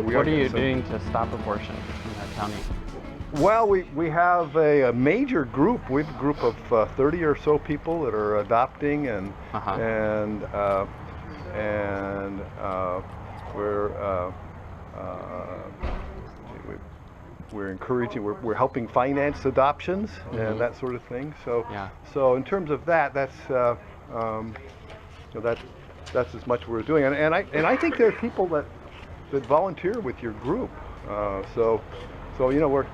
What are you doing to stop abortion in our county? Well, we have a major group. We have a group of 30 or so people that are adopting, and we're encouraging, we're helping finance adoptions and that sort of thing. So so in terms of that, that's that's as much we're doing. And I think there are people that volunteer with your group. So you know we're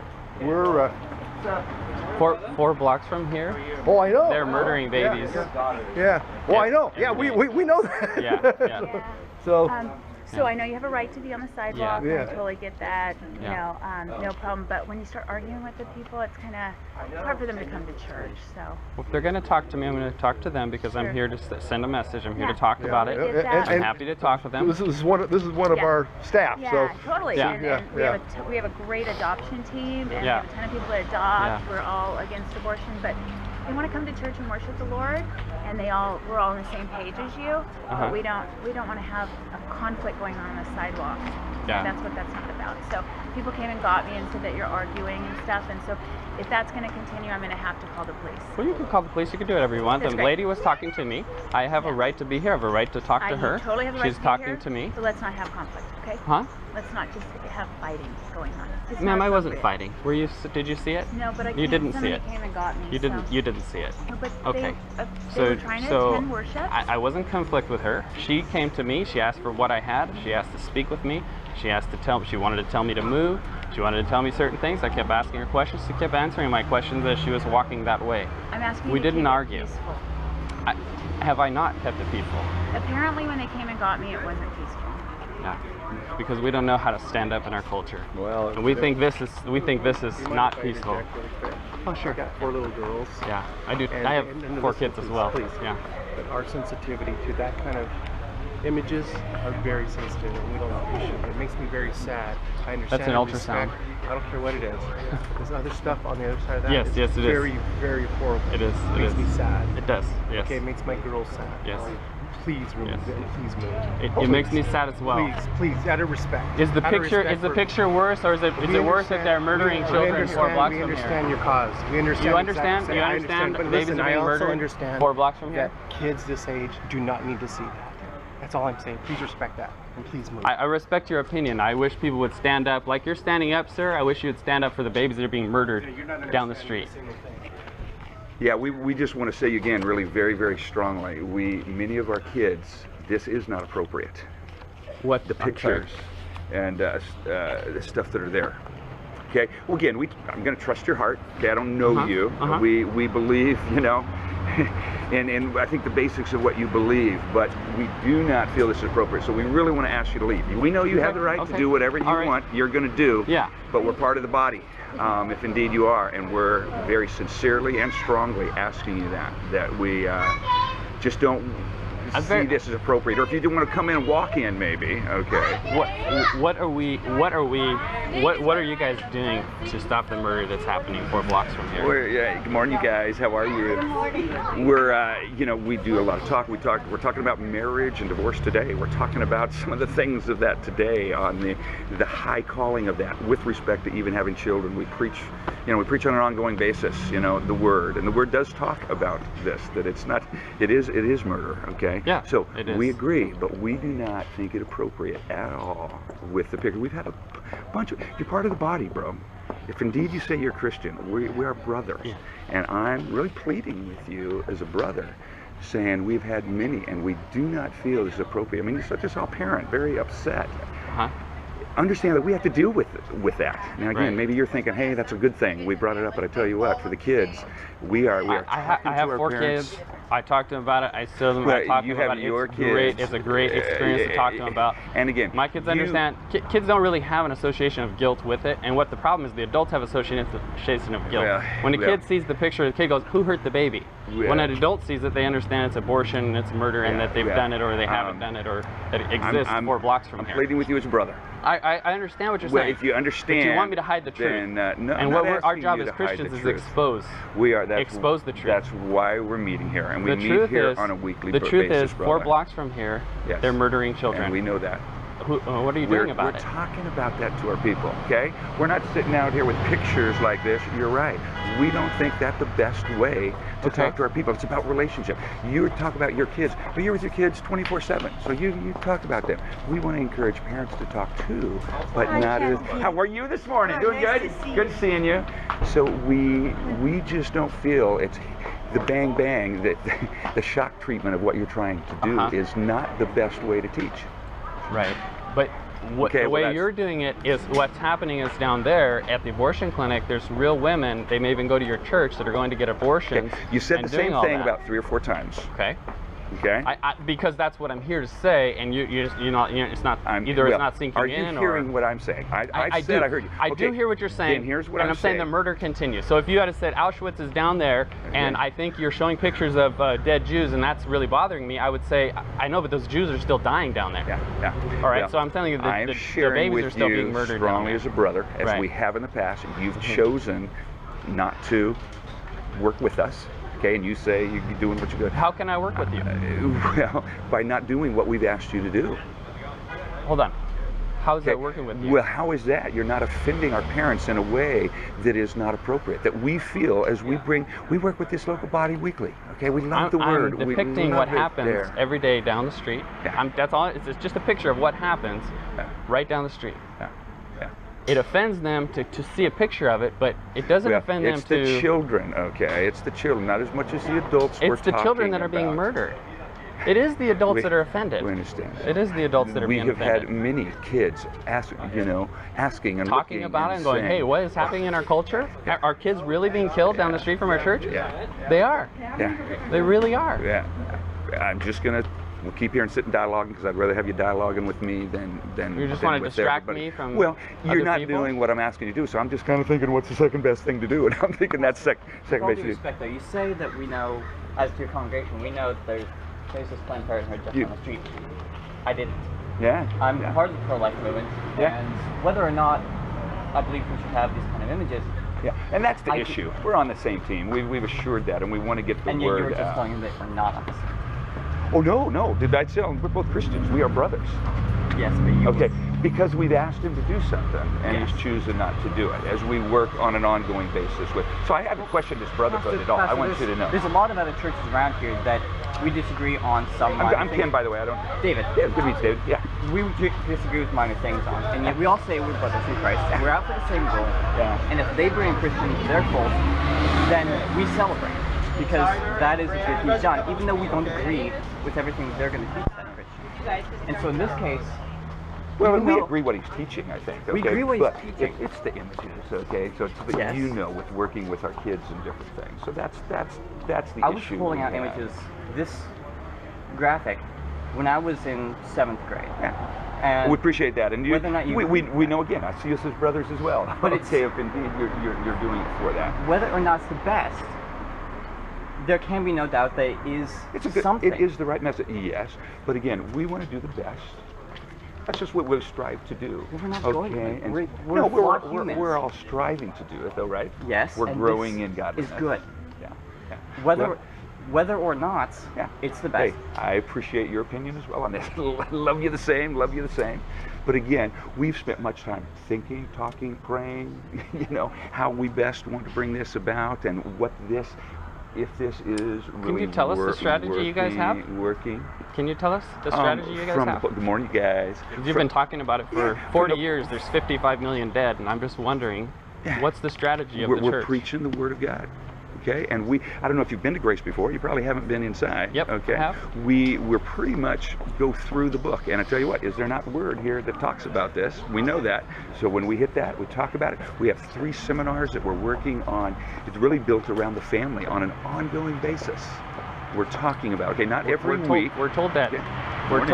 4 blocks from here. Oh, I know. They're murdering babies. Yeah. Oh, I know. Yeah, we know that. Yeah. So I know you have a right to be on the sidewalk, and I totally get that, you know, no problem, but when you start arguing with the people, it's kind of hard for them to come to church, so. Well, if they're going to talk to me, I'm going to talk to them because I'm here to send a message. I'm here to talk about it. I'm happy to talk with them. This is one of our staff. Yeah, totally. Yeah. And we have a great adoption team, and we have a ton of people that adopt. We're all against abortion, but they want to come to church and worship the Lord, and we're all on the same page as you. But we don't want to have a conflict going on the sidewalk. Yeah. That's what that's not about. So people came and got me and said that you're arguing and stuff, and so if that's going to continue, I'm going to have to call the police. Well, you can call the police. You can do whatever you want. The lady was talking to me. I have a right to be here. I have a right to talk to her. Totally have a right She's to be talking here, to me. So let's not have conflict, okay? Huh? Let's not just have fighting going on. Ma'am, I wasn't fighting. Were you? Did you see it? No, but you didn't see it. Somebody came and got me. You didn't. You didn't see it. No, but okay. They were trying to attend worship. I wasn't in conflict with her. She came to me. She asked for what I had. She asked to speak with me. She asked to she wanted to tell me to move. She wanted to tell me certain things. I kept asking her questions. She kept answering my questions as she was walking that way. I'm asking. We didn't argue. Peaceful. Have I not kept it peaceful? Apparently, when they came and got me, it wasn't peaceful. Yeah, because we don't know how to stand up in our culture. Well, and we think this is not peaceful. Oh, sure. I got 4 little girls. Yeah, I do. I have 4 kids as well. Please. Yeah. But our sensitivity to that kind of images are very sensitive, and we don't appreciate it. It makes me very sad. I understand. That's an ultrasound. I don't care what it is. There's other stuff on the other side of that. Yes, it is. Very, very horrible. It is. It makes me sad. It does. Yes. Okay, it makes my girls sad. Yes. Please remove it. Please move. It makes me sad as well. Please, out of respect. Is the picture worse, or is it worse if they're murdering children 4 blocks from here? We understand your cause. We understand. You understand? You understand? But Babies listen, are being I also murdered understand 4 blocks from here. that kids this age do not need to see that. That's all I'm saying. Please respect that, and please move. I respect your opinion. I wish people would stand up. Like you're standing up, sir, I wish you would stand up for the babies that are being murdered down the street. Yeah, we just want to say again, really very, very strongly, many of our kids, this is not appropriate. What? The pictures and the stuff that are there. Okay, well again, I'm going to trust your heart. Okay, I don't know you. We believe, you know, and I think the basics of what you believe, but we do not feel this is appropriate. So we really want to ask you to leave. We know you have the right to do whatever you want. You're going to do. Yeah. But we're part of the body, if indeed you are, and we're very sincerely and strongly asking you that we just don't see this as appropriate, or if you do want to come in and walk in, maybe. Okay. What are you guys doing to stop the murder that's happening 4 blocks from here? Good morning, you guys. How are you? Good morning. We're, you know, we do a lot of talk. We're talking about marriage and divorce today. We're talking about some of the things of that today, on the high calling of that, with respect to even having children. We preach, you know, we preach on an ongoing basis. You know, the Word, and the Word does talk about this. That it's not. It is murder. Okay. Yeah, so it is. We agree, but we do not think it appropriate at all with the picture. We've had a bunch of, you're part of the body, bro. If indeed you say you're Christian, we are brothers. Yeah. And I'm really pleading with you as a brother, saying we've had many, and we do not feel this is appropriate. I mean, you're such a parent, very upset. Understand that we have to deal with that. Now again, maybe you're thinking, hey, that's a good thing. We brought it up, but I tell you what, for the kids, we are talking I have to our 4 parents. kids. I talk to them about it. I still them. I talk to them about it. It's great. It's a great experience to talk to them about. And again, my kids understand. Kids don't really have an association of guilt with it. And what the problem is, the adults have association of guilt. When a kid sees the picture, the kid goes, "Who hurt the baby?" When an adult sees it, they understand it's abortion, and it's murder, and that they've done it, or they haven't done it, or that it exists 4 blocks from here. I'm pleading with you as a brother. I understand what you're saying. If you understand, but you want me to hide the truth. Then, no, and what our job as Christians is expose. We are. Expose the truth. That's why we're meeting here, and we meet here on a weekly basis. The truth is, 4 blocks from here, they're murdering children. And we know that. What are you doing about it? We're talking about that to our people, okay? We're not sitting out here with pictures like this. You're right. We don't think that's the best way to talk to our people. It's about relationship. You talk about your kids, but you're with your kids 24/7, so you talk about them. We want to encourage parents to talk too, but not as. How are you this morning? Doing good? Good seeing you. So we just don't feel it's the bang bang, that the shock treatment of what you're trying to do is not the best way to teach. Right. But the way you're doing it is, what's happening is down there at the abortion clinic, there's real women, they may even go to your church, that are going to get abortions. Okay. You said the same thing about 3 or 4 times. Okay. Okay. Because that's what I'm here to say, and it's not it's not sinking in. Are you hearing what I'm saying? I said do. I heard you. I do hear what you're saying. Then here's what I'm saying. The murder continues. So if you had said Auschwitz is down there, and I think you're showing pictures of dead Jews, and that's really bothering me, I would say, I know, but those Jews are still dying down there. Yeah. All right. So I'm telling you, the babies are still being murdered strongly down as a brother, as we have in the past. You've chosen not to work with us. Okay, and you say you're doing what you're doing. How can I work with you? Well, by not doing what we've asked you to do. Hold on. How is that working with you? Well, how is that? You're not offending our parents in a way that is not appropriate. That we feel as we work with this local body weekly. Okay, we love the word. I'm depicting what happens every day down the street. Yeah. That's all. It's just a picture of what happens right down the street. Yeah. It offends them to see a picture of it, but it doesn't offend them to... It's the children, okay? It's the children, not as much as the adults we're talking about. It's the children that are being murdered. It is the adults that are offended. We understand. It is the adults that are being offended. We have had many kids asking and talking about it and going, hey, what is happening in our culture? Are kids really being killed down the street from our church? Yeah. They are. Yeah. They really are. Yeah. I'm just going to... We'll keep here and sit and dialoguing, because I'd rather have you dialoguing with me than you just want to distract me from you're not doing what I'm asking you to do, so I'm just kind of thinking, what's the second best thing to do? And I'm thinking that's second best thing to do. Respect, though, you say that we know, as to your congregation, we know that there's this Planned Parenthood just on the street. I didn't. Yeah. I'm part of the pro-life movement, and whether or not I believe we should have these kind of images. Yeah, and that's the issue. We're on the same team. We've assured that, and we want to get the word out. And yet you're just telling them that we're not on the same team. Oh, no. Did I say we're both Christians? We are brothers. Yes, but you... Okay, because we've asked him to do something, and he's choosing not to do it, as we work on an ongoing basis with... So I haven't questioned this brotherhood at all. I want you to know. There's a lot of other churches around here that we disagree on some minor I'm Ken, by the way. I don't... David. Yeah, good to meet you, David. Yeah. We disagree with minor things on, and yet we all say we're brothers in Christ. We're out for the same goal. Yeah. And if they bring Christians to their fold, then we celebrate. Because that is what he's done, even though we don't agree with everything they're going to teach that Christian. And so in this case, well, we agree what he's teaching, I think. Okay? We agree what he's teaching. It's the images, okay? So it's with working with our kids and different things. So that's the issue. I was pulling out images, this graphic, when I was in 7th grade. Yeah. And we appreciate that, and whether or not we know, again, I see us as brothers as well. But if indeed you're doing it for that. Whether or not it's the best, there can be no doubt that it is something. It is the right message, yes. But again, we want to do the best. That's just what we'll strive to do. We're not going to. We're all striving to do it, though, right? Yes. We're growing in godliness. It's good. Yeah. Whether or not, it's the best. Hey, I appreciate your opinion as well on this. Love you the same. But again, we've spent much time thinking, talking, praying, how we best want to bring this about, and what this, if this is really Can you tell us the strategy you guys have? Working. Can you tell us the strategy you guys have? Good morning, guys. You've been talking about it for 40 years. There's 55 million dead, and I'm just wondering, what's the strategy of the church? We're preaching the Word of God. Okay, and I don't know if you've been to Grace before. You probably haven't been inside. Yep, okay. I have. We're pretty much go through the book, and I tell you what, is there not a word here that talks about this? We know that. So when we hit that, we talk about it. We have 3 seminars that we're working on. It's really built around the family on an ongoing basis. We're talking about, okay, not every week. We're told that. Okay. We're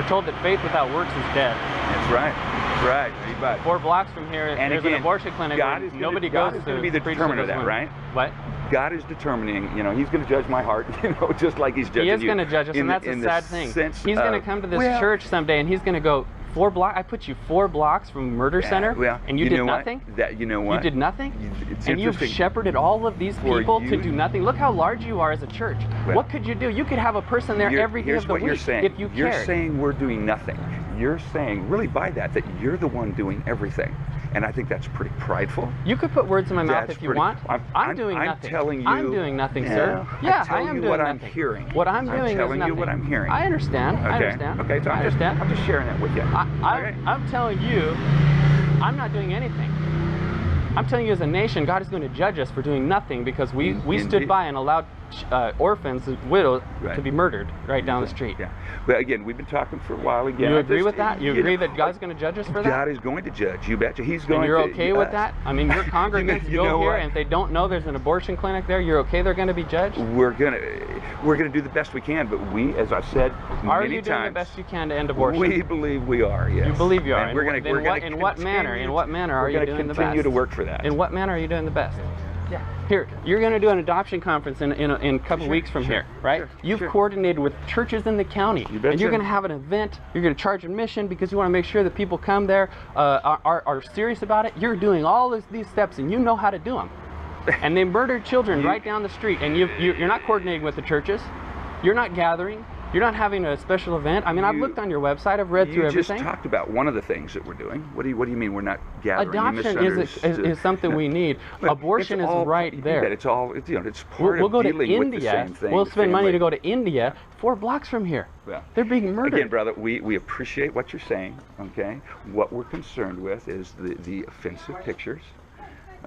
told that faith without works is dead. That's right. Right. 4 blocks from here, and there's again, an abortion clinic. Nobody God goes is going to be the determiner of that, right? What? God is determining. He's going to judge my heart. Just like He's judging you. He is going to judge us, and that's a sad thing. He's going to come to this church someday, and he's going to go, I put you 4 blocks from a murder center, well, and you did nothing? You know what? You did nothing? It's and you've shepherded all of these people to do nothing? Look how large you are as a church. Well, what could you do? You could have a person there every day of the week if you cared. You're saying we're doing nothing. You're saying, really by that you're the one doing everything. And I think that's pretty prideful. You could put words in my mouth if you want. I'm doing nothing. I'm telling you. I'm doing nothing, sir. Yeah, I am doing what nothing. I'm hearing. What I'm doing is nothing. I'm telling you what I'm hearing. I understand. Okay. I understand. Okay, so I'm just sharing that with you. I'm telling you, I'm not doing anything. I'm telling you, as a nation, God is going to judge us for doing nothing because we stood by and allowed orphans and widows to be murdered right down the street. Yeah. Well, again, we've been talking for a while. Again, you agree with that? You agree that God's going to judge us for that? God is going to judge. You betcha. He's going to. And you're okay with that? I mean, your congregants go here, and if they don't know there's an abortion clinic there, you're okay they're going to be judged? We're gonna do the best we can, but we, as I've said many times, are you doing the best you can to end abortion? We believe we are. Yes. You believe you are. And in what manner? In what manner are you doing the best? We're going to continue to work for that. In what manner are you doing the best? Yeah. Here, you're going to do an adoption conference in a couple weeks from here, right? You've coordinated with churches in the county, and you're going to have an event. You're going to charge admission because you want to make sure that people come there are serious about it. You're doing all these steps, and you know how to do them. And they murdered children right down the street, and you're not coordinating with the churches. You're not gathering. You're not having a special event. I mean, I've looked on your website. I've read through everything. You just talked about one of the things that we're doing. What do you mean we're not gathering? Adoption is something we need. Abortion is right there. It's all, it's part of dealing with the same thing. We'll spend money to go to India 4 blocks from here. Well, they're being murdered. Again, brother, we appreciate what you're saying, okay? What we're concerned with is the offensive pictures.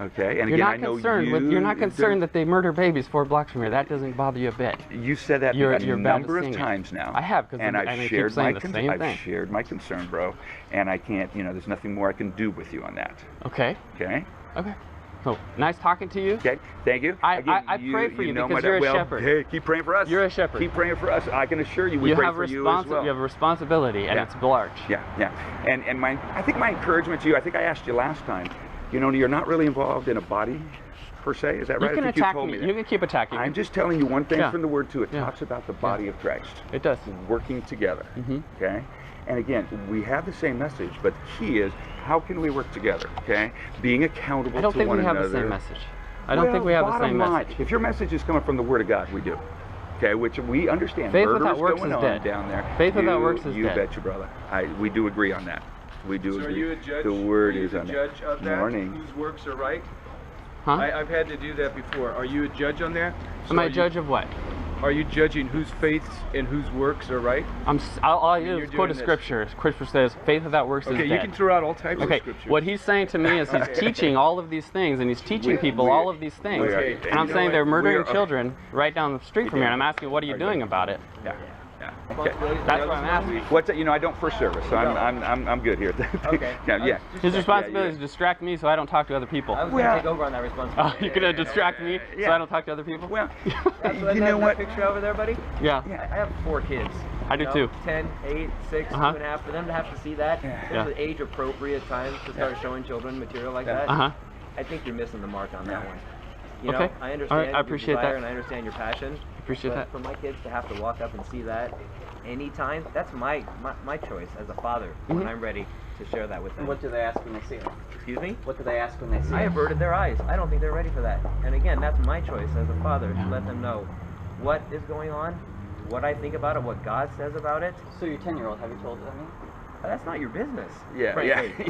Okay, and you're again, you're not concerned that they murder babies 4 blocks from here. That doesn't bother you a bit. You said that a number of times now. I have, because I've shared my concern, bro. And I can't, there's nothing more I can do with you on that. Okay. Okay. Okay. So nice talking to you. Okay, thank you. I pray for you because you're a shepherd. Hey, keep praying for us. You're a shepherd. Keep praying for us. I can assure you, we pray for you as well. You have a responsibility, and it's large. Yeah, yeah. And I think my encouragement to you, I think I asked you last time. You're not really involved in a body, per se. Is that right? You can attack me. You can keep attacking me. I'm just telling you one thing from the Word, too. It talks about the body of Christ. It does. Working together. Okay? And again, we have the same message, but the key is, how can we work together? Okay? Being accountable to one another. I don't think we have the same message. I don't think we have the same message. If your message is coming from the Word of God, we do. Okay, which we understand. Faith without works is dead. Down there. Faith without works is dead. You bet you, brother. We do agree on that. We do agree. Are you a judge? The Word is on judge of that? Morning. Whose works are right? Huh? I've had to do that before. Are you a judge on that? Am I a judge of what? Are you judging whose faiths and whose works are right? All I do is quote a scripture. Scripture says, faith without works is dead. Okay, you can throw out all types of scriptures. What he's saying to me is he's teaching all of these things, and he's teaching people all of these things. And I'm saying they're murdering children right down the street from here, and I'm asking, what are you doing about it? Yeah. Okay. That's what I'm asking. What's that? I don't first service, so I'm good here. Okay. Yeah. His responsibility is to distract me so I don't talk to other people. I was going to take over on that responsibility. Oh, you're going to distract me so I don't talk to other people? Well, you know what? Picture over there, buddy? Yeah. I have 4 kids. I do too. 10, 8, 6, 2.5. For them to have to see that, there's an age-appropriate time to start showing children material like that. I think you're missing the mark on that one. I understand I appreciate your desire that. and I understand your passion. Appreciate that. For my kids to have to walk up and see that anytime, that's my choice as a father when I'm ready to share that with them. What do they ask when they see it? Excuse me? What do they ask when they see it? I averted their eyes. I don't think they're ready for that. And again, that's my choice as a father to let them know what is going on, what I think about it, what God says about it. So your 10-year-old, have you told them? That's not your business. Yeah.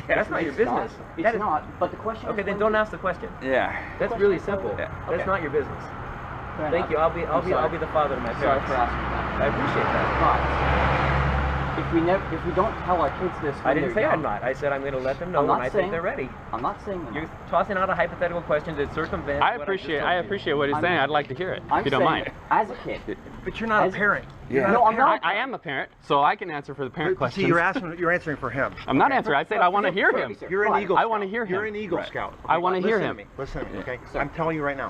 That's not your business. It's not. But the question. Okay, then don't ask the question. Yeah. That's really simple. That's not your business. Thank you. I'll be the father to my parents. Sorry for asking that. I appreciate that. But if we don't tell our kids this, I didn't say I'm not. I said I'm going to let them know when I think they're ready. I'm not saying that. You're tossing out a hypothetical question to circumvent. I appreciate what he's saying. I'd like to hear it, if you don't mind. As a kid. But you're not a parent. Yeah. No, I'm not. I am a parent, so I can answer for the parent questions. See, you're answering for him. I'm not answering. I said I want to hear him. You're an Eagle Scout. I want to hear him. You're an Eagle Scout. I want to hear him. Listen to me, okay? I'm telling you right now.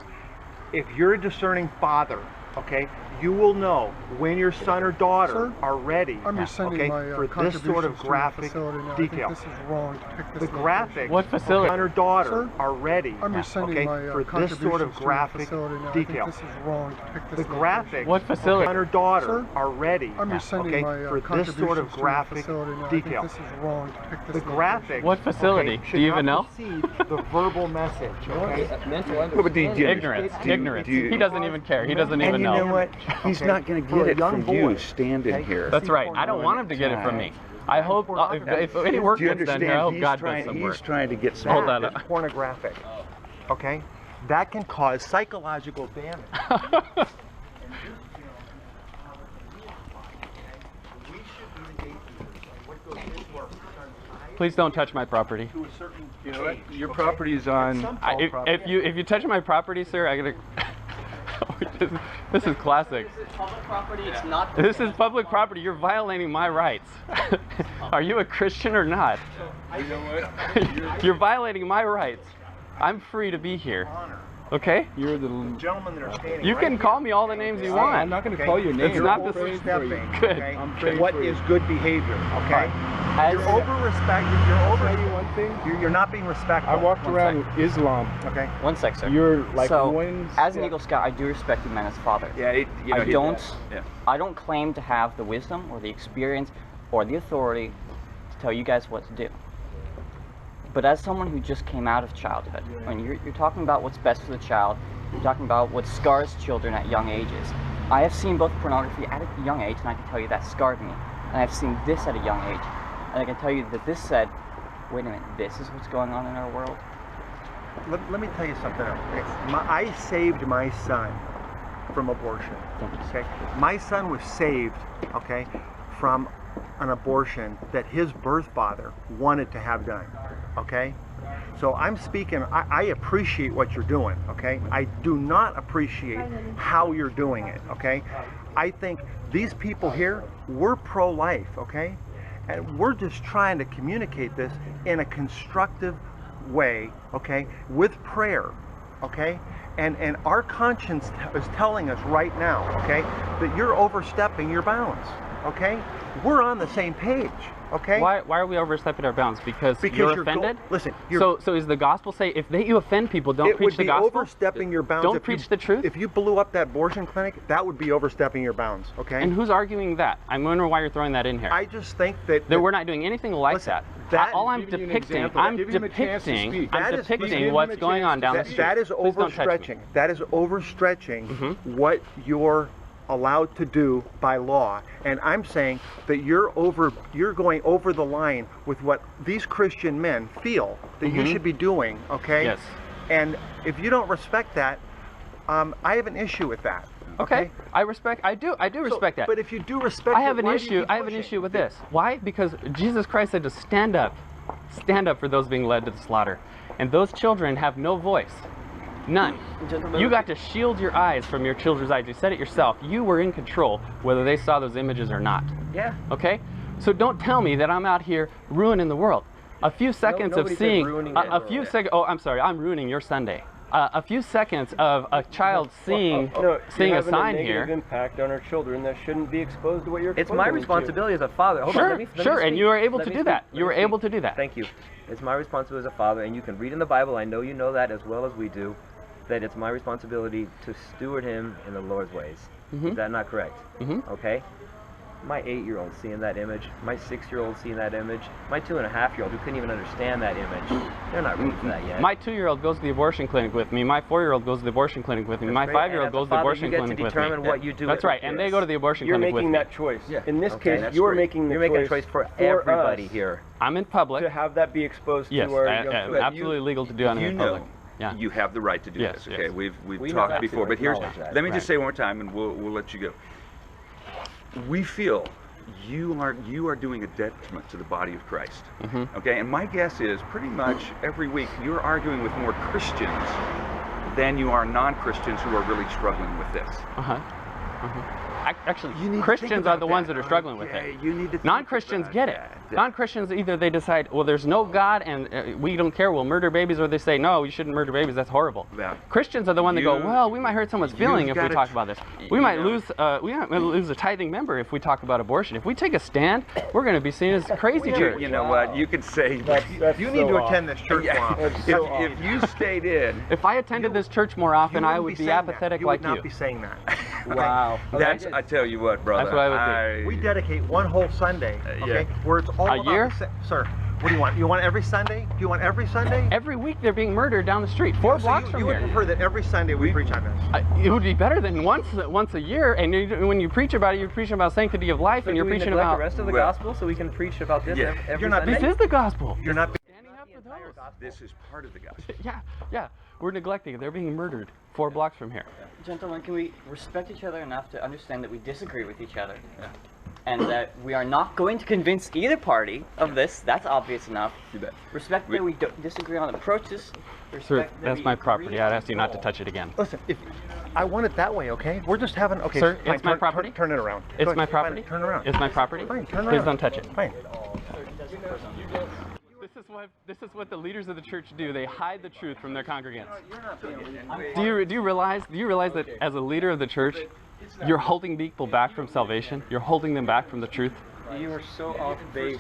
If you're a discerning father okay, you will know when your son or daughter are ready, I'm rescinding my for this sort of graphic detail. This is wrong to pick this The graphic, what facility? son or daughter Sir? are ready, I'm rescinding my for this sort of graphic detail. This is wrong to pick this The graphic, what facility? son or daughter Sir? are ready, I'm rescinding my for this sort of graphic detail. This is wrong to pick this The graphic, what facility? should Do you even know? not precede the verbal message. Okay? Well, but Ignorance. Ignorance. He doesn't even care. He doesn't even and know. you know what? He's not going to For get a it young from you boy, standing here. That's right. I don't want him to get it from me. I hope if any work Do you gets done understand? here, I hope He's God trying, does some he's work. trying to get some. Hold that That up. is pornographic. Okay? That can cause psychological damage. Please don't touch my property. You know what? Your property is on. If you touch my property, sir, I gotta. This is classic. This is public property. It's not. This is public property. You're violating my rights. Are you a Christian or not? You know what? You're violating my rights. I'm free to be here. Okay? You're the Gentlemen that are standing You right can call me all the names you want. I'm not going to call your name. It's not You're the overstepping, Good. okay? I'm praying What for you. is good behavior, okay? You're over-respecting, Tell you one thing. you're not being respectful. I walked around with Islam. Okay? One sec, sir. You're like so, one. as an step- Eagle Scout, I do respect you, man, as a father. Yeah, I don't. Yeah. I don't claim to have the wisdom or the experience or the authority to tell you guys what to do. But as someone who just came out of childhood, when you're talking about what's best for the child, you're talking about what scars children at young ages. I have seen both pornography at a young age, and I can tell you that scarred me. And I've seen this at a young age, and I can tell you that this said, wait a minute, this is what's going on in our world? Let me tell you something else. I saved my son from abortion. Okay? My son was saved, okay, from an abortion that his birth father wanted to have done. Okay? So I'm speaking, I appreciate what you're doing, okay? I do not appreciate how you're doing it, okay? I think these people here, we're pro-life, okay? And we're just trying to communicate this in a constructive way, okay? With prayer, okay? And our conscience is telling us right now, okay, that you're overstepping your bounds, okay? We're on the same page, okay? Why are we overstepping our bounds? Because you're offended? Listen, so is the gospel say if you offend people, don't preach the gospel? It would be overstepping your bounds. Don't preach the truth? If you blew up that abortion clinic, that would be overstepping your bounds, okay? And who's arguing that? I'm wondering why you're throwing that in here. I just think that we're not doing anything like listen, that. All I'm giving you an depicting, example. I'm Give him a chance to speak. depicting what's going on down the street. that is Please don't touch me. overstretching. That is overstretching what you're allowed to do by law, and I'm saying that you're going over the line with what these Christian men feel that you should be doing, okay? Yes. And if you don't respect that, I have an issue with that. Okay. I do respect that. But if you do respect I have it, an why do you issue. keep I have an pushing? issue with this. Why? Because Jesus Christ said to stand up for those being led to the slaughter, and those children have no voice, none. You got to shield your eyes from your children's eyes. You said it yourself. You were in control whether they saw those images or not. Yeah. Okay. So don't tell me that I'm out here ruining the world. A few seconds of seeing a few seconds. Oh, I'm sorry. I'm ruining your Sunday. A few seconds of a child seeing a sign here. Impact on our children that shouldn't be exposed to what you're It's my responsibility as a father. Hold on, let me Sure, and speak. you were able Let to me do speak. that. Let You were me able speak. to do that. Thank you. It's my responsibility as a father, and you can read in the Bible, I know you know that as well as we do, that it's my responsibility to steward him in the Lord's ways. Is that not correct? Okay? My 8-year-old seeing that image, my 6-year-old seeing that image, my 2.5-year-old who couldn't even understand that image, they're not ready for that yet. My 2-year-old goes to the abortion clinic with me. My 4-year-old goes to the abortion clinic with me. My 5-year-old goes to the abortion clinic with me. You get to determine what you do. That's right, and they go to the abortion clinic with me. You're making that choice. Yeah. In this Okay, case, that's you're great. making the You're making a choice for everybody us here. I'm in public. to have that be exposed Yes, to our young children. absolutely legal to do on in public. Yeah. You have the right to do Yes, this. Okay, yes. we've We know talked that before, too, but here's. acknowledge that. Let me just Right. say one more time, and we'll let you go. We feel you are doing a detriment to the body of Christ. Okay, and my guess is pretty much every week you're arguing with more Christians than you are non-Christians who are really struggling with this. Actually, You need to Christians think are about the ones that. that are struggling with Okay, it. you need to think Non-Christians about get it. that. Non-Christians, either they decide, well, there's no God and we don't care, we'll murder babies, or they say, no, you shouldn't murder babies, that's horrible. Yeah. Christians are the one that go, well, we might hurt someone's feeling if we gotta talk about this. We might lose a tithing member if we talk about abortion. If we take a stand, we're going to be seen as crazy church. You know what? You could say You need to attend this church more often. if you stayed in. If I attended this church more often, I would be apathetic like you. you. would not be saying that. Wow. That's, I tell you what, brother. That's what I would We dedicate one whole Sunday, okay, Yeah. where it's all A about year? Sir, what do you want? You want every Sunday? Do you want every Sunday? Every week they're being murdered down the street, 4 blocks from you here. would prefer that every Sunday we preach on this. It would be better than once a year, and when you preach about it, you're preaching about sanctity of life, So and you're do we preaching neglect about. the rest of the Well, gospel so we can preach about this yeah. every You're not- Sunday? This is the gospel. You're not. This is part of the gospel. Yeah. We're neglecting it. They're being murdered 4 blocks from here. Gentlemen, can we respect each other enough to understand that we disagree with each other? And that we are not going to convince either party of this. That's obvious enough. You bet. Respect that we disagree on approaches. Sir, Respect that that's we my agree property. I'd on ask you not to goal. touch it again. Listen, if I want it that way, okay? We're just having. Okay, Sir, fine, it's my property. Turn it around. It's Go my ahead, property. fine, turn around. It's my property. Fine, turn Please around. don't touch it. Fine. This is what the leaders of the church do. They hide the truth from their congregants. Do you realize that as a leader of the church, you're holding people back from salvation? You're holding them back from the truth? You are so off base.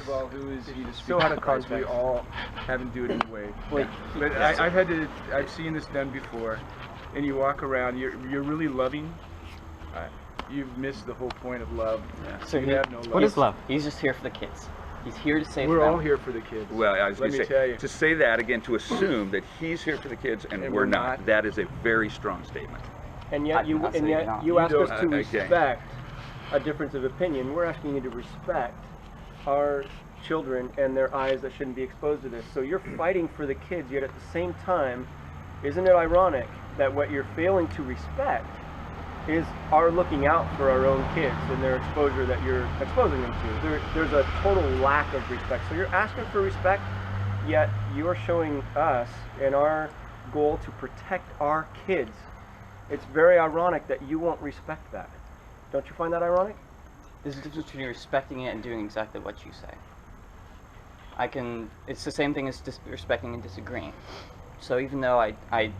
So out of context. We all haven't do it in a way. But I've seen this done before. And you walk around, you're really loving. You've missed the whole point of love. So you have no love. What is love? He's just here for the kids. He's here to save We're them. all here for the kids. Well, I was Let going me to tell say, you. to say that again, to assume that he's here for the kids and we're not, that is a very strong statement. And I yet you cannot and say yet no. you You ask us don't- to okay. respect a difference of opinion. We're asking you to respect our children and their eyes that shouldn't be exposed to this. So you're fighting for the kids, yet at the same time, isn't it ironic that what you're failing to respect is our looking out for our own kids and their exposure that you're exposing them to? There's a total lack of respect. So you're asking for respect, yet you're showing us in our goal to protect our kids. It's very ironic that you won't respect that. Don't you find that ironic? There's a difference between respecting it and doing exactly what you say. It's the same thing as respecting and disagreeing. So even though I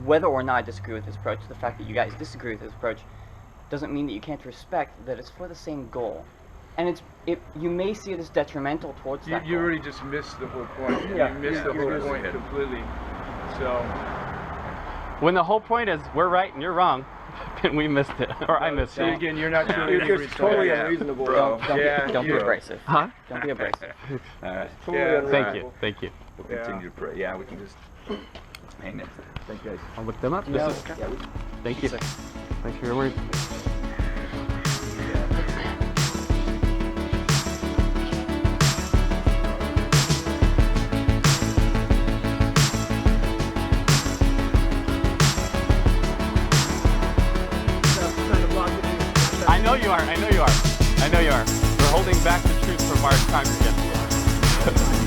whether or not I disagree with this approach, the fact that you guys disagree with this approach doesn't mean that you can't respect that it's for the same goal. And you may see it as detrimental towards that You goal. already just missed the whole point. Yeah. You missed the whole point completely. So, When the whole point is we're right and you're wrong, then we missed it, or I missed see it. again, you're not truly You're just totally Yeah, unreasonable. bro. Don't be abrasive. Huh? Don't be abrasive. All right. Totally Yeah, unreasonable. Thank you. We'll continue to pray. Yeah, we can just hang it. Thank you guys. I'll look them up. Thank you. Thanks for your words. I know you are. We're holding back the truth from our congregants.